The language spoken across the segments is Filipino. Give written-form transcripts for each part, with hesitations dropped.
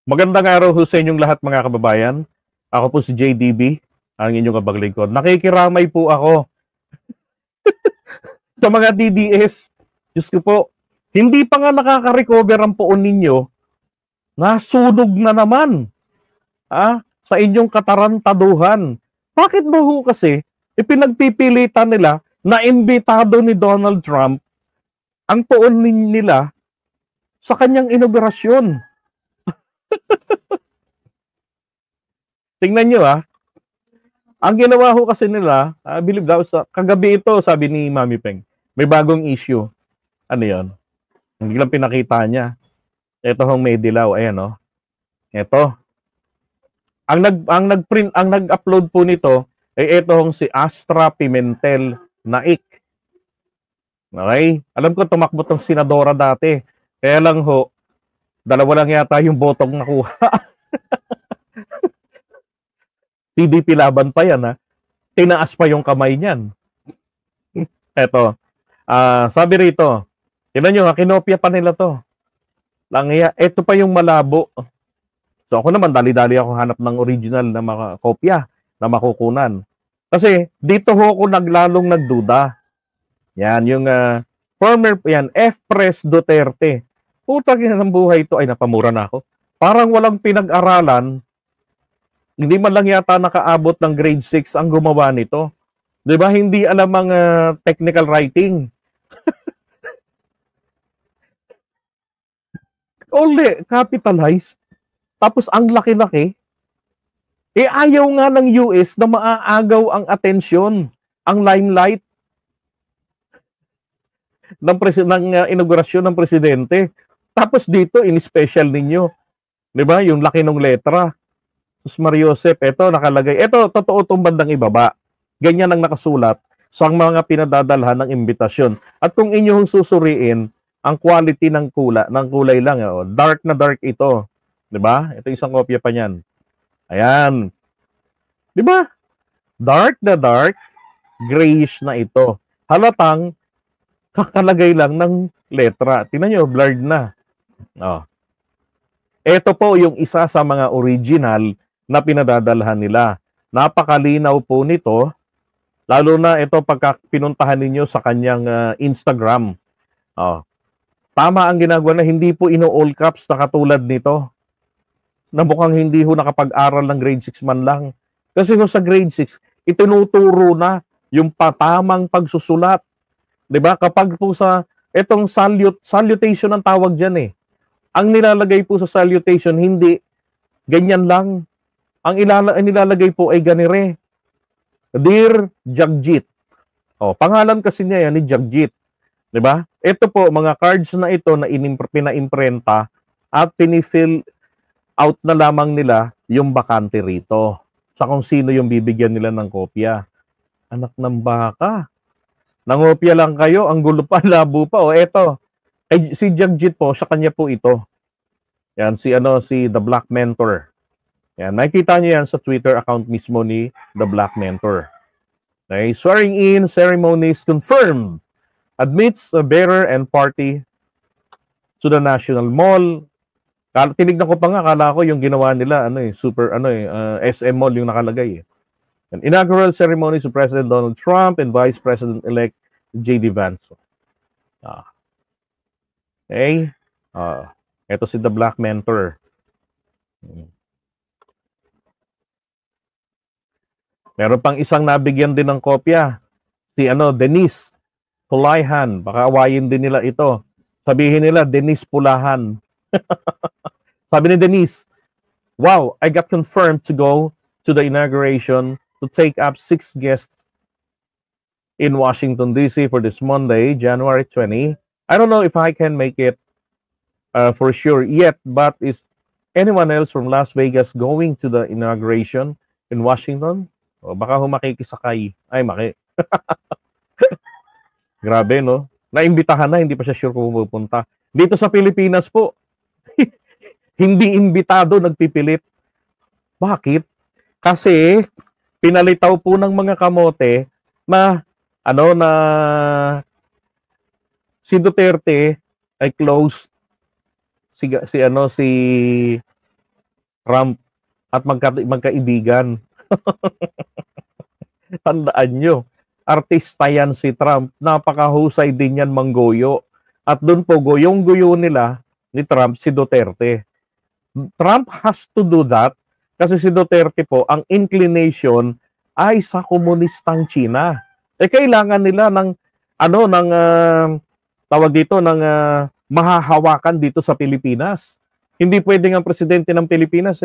Magandang araw ho sa inyong lahat mga kababayan. Ako po si JDB, ang inyong kabaglingkod. Nakikiramay po ako sa mga DDS. Diyos ko po, hindi pa nga nakaka-recover ang poon ninyo, nasunog na naman sa inyong katarantaduhan. Bakit ba ho kasi ipinagpipilitan nila na imbitado ni Donald Trump ang poon nila sa kanyang inaugurasyon? Tingnan nyo ang ginawa ho kasi nila, believe daw sa kagabi ito, sabi ni Mami Peng, may bagong issue. Ano 'yon? Hindi lang pinakita niya. Ito hong may dilaw, ayan oh. Ito. Ang nag-upload po nito ay ito hong si Astra Pimentel Naik. Okay? Alam ko tumakbo tong senadora dati. Kaya lang ho, dalawa lang yata yung botong nakuha. PDP laban pa yan Tinaas pa yung kamay niyan. Eto. Sabi rito, tignan nyo kinopya pa nila to. Langya, ito pa yung malabo. So ako naman, dali-dali ako hanap ng original na kopya na makukunan. Kasi dito ho ako naglalong nagduda. Yan, yung former, yan, F-Pres Duterte. Putang ina ng buhay ito. Ay, napamura na ako. Parang walang pinag-aralan. Hindi man lang yata nakaabot ng grade 6 ang gumawa nito. 'Di ba? Hindi alam ang technical writing. Only capitalized. Tapos ang laki-laki. Ayaw nga ng US na maaagaw ang atensyon, ang limelight ng inaugurasyon ng presidente. Tapos dito, in-special ninyo. 'Di ba? Yung laki ng letra. Sus Mariosep, ito nakalagay. Ito, totoo itong bandang ibaba. Ganyan ang nakasulat sa mga pinadadalhan ng imbitasyon. At kung inyong susuriin, ang quality ng kulay lang. Dark na dark ito. 'Di ba? Ito isang kopya pa niyan. Ayan. 'Di ba? Dark na dark, grayish na ito. Halatang kakalagay lang ng letra. Tingnan niyo, blurred na. Ito po yung isa sa mga original na pinadadalhan nila. Napakalinaw po nito, lalo na ito pagka pinuntahan ninyo sa kanyang Instagram. Tama ang ginagawa na hindi po ino-all caps na katulad nito. Na mukhang hindi ho nakapag-aral ng grade 6 man lang. Kasi ho sa grade 6, itinuturo na yung patamang pagsusulat. 'Di ba? Kapag po sa itong salutation ang tawag diyan Ang nilalagay po sa salutation hindi ganyan lang. Ang nilalagay po ay ganire. Dear Jagjit. Pangalan kasi niya yan ni Jagjit. 'Di ba? Ito po, mga cards na ito na pinaimprenta at pinifill out na lamang nila yung bakante rito. Sa kung sino yung bibigyan nila ng kopya. Anak ng baka. Nangopya lang kayo, ang gulo pa, labo pa. Eto. Si Jagjit po, sa kanya po ito. Yan, si The Black Mentor. Yan, nakikita niyo yan sa Twitter account mismo ni The Black Mentor. Okay, swearing in ceremonies confirmed. Admits a bearer and party to the National Mall. Tinignan ko pa nga, akala ko yung ginawa nila, SM Mall yung nakalagay. An inaugural ceremony to President Donald Trump and Vice President-elect J.D. Vance. Okay. Ito si The Black Mentor. Meron pang isang nabigyan din ng kopya. Si Denise Pulahan. Baka awayin din nila ito. Sabihin nila, Denise Pulahan. Sabi ni Denise, wow, I got confirmed to go to the inauguration to take up 6 guests in Washington, D.C. for this Monday, January 20. I don't know if I can make it for sure yet, but is anyone else from Las Vegas going to the inauguration in Washington? Baka makikisakay. Ay, Grabe, no? Naimbitahan na, hindi pa siya sure kung pupunta. Dito sa Pilipinas po, hindi imbitado, nagpipilit. Bakit? Kasi pinalitaw po ng mga kamote na si Duterte ay close si Trump at magkaibigan. Tandaan nyo, artista yan si Trump. Napakahusay din yan manggoyo. At doon po, goyong-goyo nila ni Trump si Duterte. Trump has to do that kasi si Duterte po, ang inclination ay sa komunistang China. Kailangan nila ng tawag dito ng mahahawakan dito sa Pilipinas. Hindi pwedeng ang presidente ng Pilipinas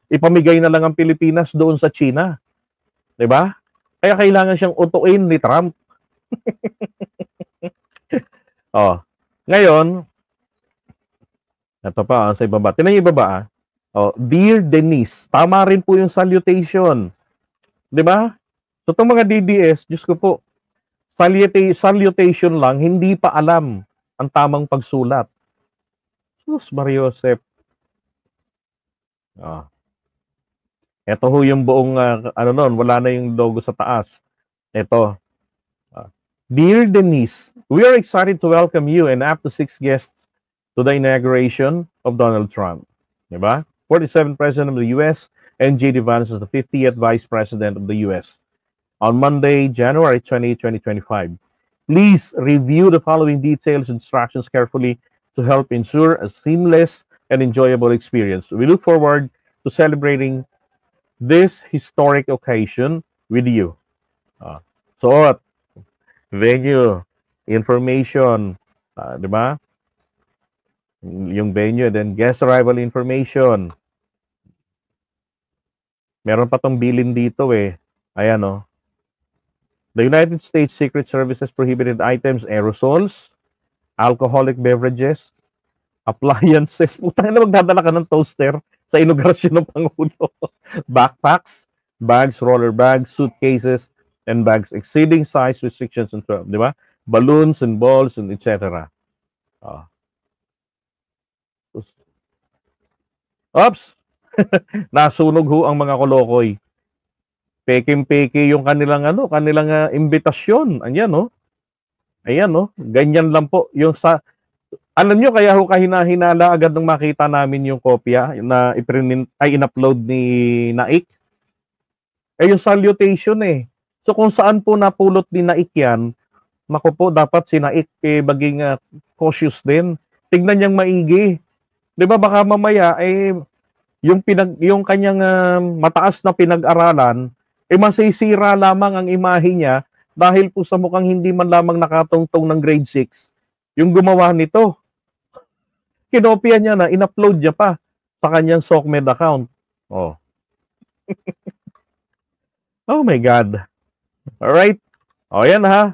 ipamigay na lang ang Pilipinas doon sa China. 'Di ba? Kaya kailangan siyang utuin ni Trump. Oh. Ngayon, ito pa sa ibaba. Tingnan yung ibaba. Oh, Dear Denise, tama rin po yung salutation. 'Di ba? So, itong mga DDS, Diyos ko po, salutation lang, hindi pa alam ang tamang pagsulat. Sus, Mariosep. Oh. Ito ho yung buong, wala na yung logo sa taas. Ito. Dear Denise, we are excited to welcome you and up to 6 guests to the inauguration of Donald Trump. Diba? 47th President of the U.S. and J.D. Vance is the 50th Vice President of the U.S. On Monday, January 20, 2025. Please review the following details and instructions carefully to help ensure a seamless and enjoyable experience. We look forward to celebrating this historic occasion with you. So, venue, information, di ba? Yung venue, then guest arrival information. Meron pa tong bilin dito Ayan The United States Secret Service's prohibited items, aerosols, alcoholic beverages, appliances. Putang na magdadala ka ng toaster sa inaugurasyon ng Pangulo. Backpacks, bags, roller bags, suitcases, and bags exceeding size restrictions and 12, di ba? Balloons and balls and etc. Oops! Nasunog ho ang mga kolokoy. Peking-peke yung kanilang imbitasyon. Ayan ganyan lang po yung alam nyo, kaya ho kahina-hinala agad nung makita namin yung kopya na in-upload ni Naik. Yung salutation So kung saan po napulot ni Naik yan, naku po, dapat si Naik maging cautious din. Tignan niyang maigi. 'Di ba baka mamaya yung kanyang mataas na pinag-aralan masisira lamang ang imahe niya dahil po sa mukhang hindi man lamang nakatungtong ng grade 6 yung gumawa nito. Kinopya niya na, in-upload niya pa sa kanyang SOCMED account. Oh my God. Alright. Yan ha.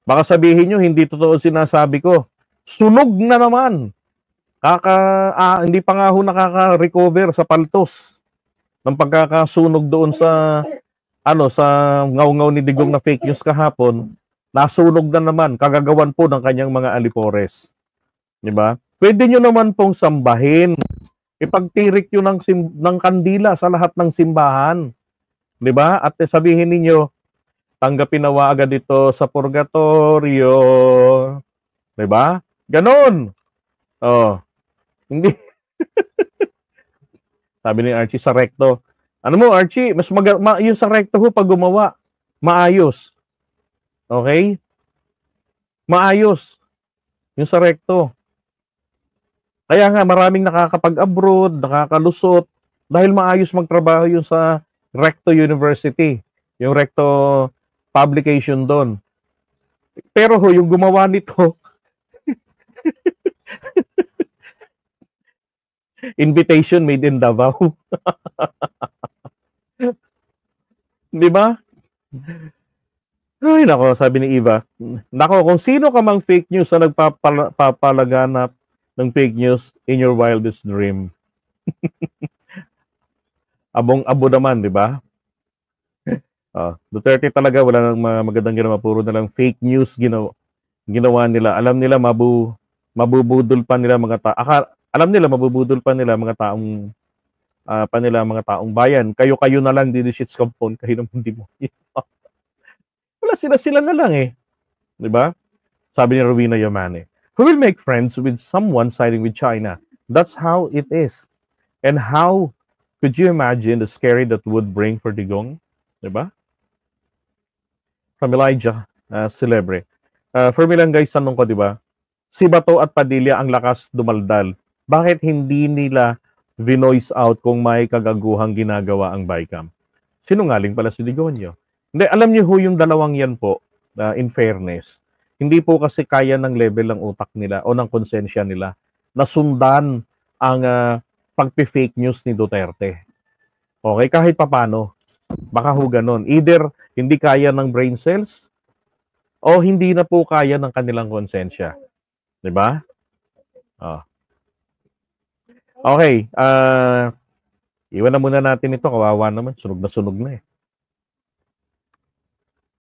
Baka sabihin nyo, hindi totoo sinasabi ko. Sunog na naman. Hindi pa nga ho nakaka-recover sa paltos ng pagkakasunog doon sa ngaw-ngaw ni Digong na fake news kahapon. Nasunog na naman, kagagawan po ng kanyang mga alipores. Diba? Pwede nyo naman pong sambahin. Ipagtirik nyo ng kandila sa lahat ng simbahan. Diba? At sabihin ninyo, tanggapin nawa agad ito sa purgatorio. Diba? Ganon. Hindi. Sabi ni Archie sa recto. Ano mo, Archie, mas yung sa recto ho pag gumawa, maayos. Okay? Maayos. Yung sa recto. Kaya nga, maraming nakakapag-abroad, nakakalusot, dahil maayos magtrabaho yung sa Recto University. Yung Recto publication doon. Pero ho, yung gumawa nito, invitation made in Davao. Di ba? Ay, nako, sabi ni Eva. Nako, kung sino ka mang fake news na nagpapalaganap ng fake news in your wildest dream. Abong-abo naman, di ba? Duterte talaga, wala nang magandang ginawa. Puro na lang fake news ginawa nila. Alam nila, mabubudol pa nila mga alam nila, mabubudol pa nila mga taong mga taong bayan. Kayo na lang, shits kampon, kayo naman di mo. Wala sila na lang Di ba? Sabi ni Rowena Yamane, who will make friends with someone siding with China? That's how it is. And how Could you imagine the scary that would bring for Digong? Diba? From Elijah Celebre. For me lang guys, tanong ko, diba? Si Bato at Padilla ang lakas dumaldal. Bakit hindi nila vinoice out kung may kagaguhang ginagawa ang BICAM? Sinungaling pala si Digonyo. Hindi, alam niyo ho yung dalawang yan po, in fairness. Hindi po kasi kaya ng level ng utak nila o ng konsensya nila na sundan ang pagpi-fake news ni Duterte. Okay, kahit papano. Baka ho ganun. Either hindi kaya ng brain cells o hindi na po kaya ng kanilang konsensya. 'Di ba? Oh. Okay, iwan na muna natin ito. Kawawa naman. Sunog na eh.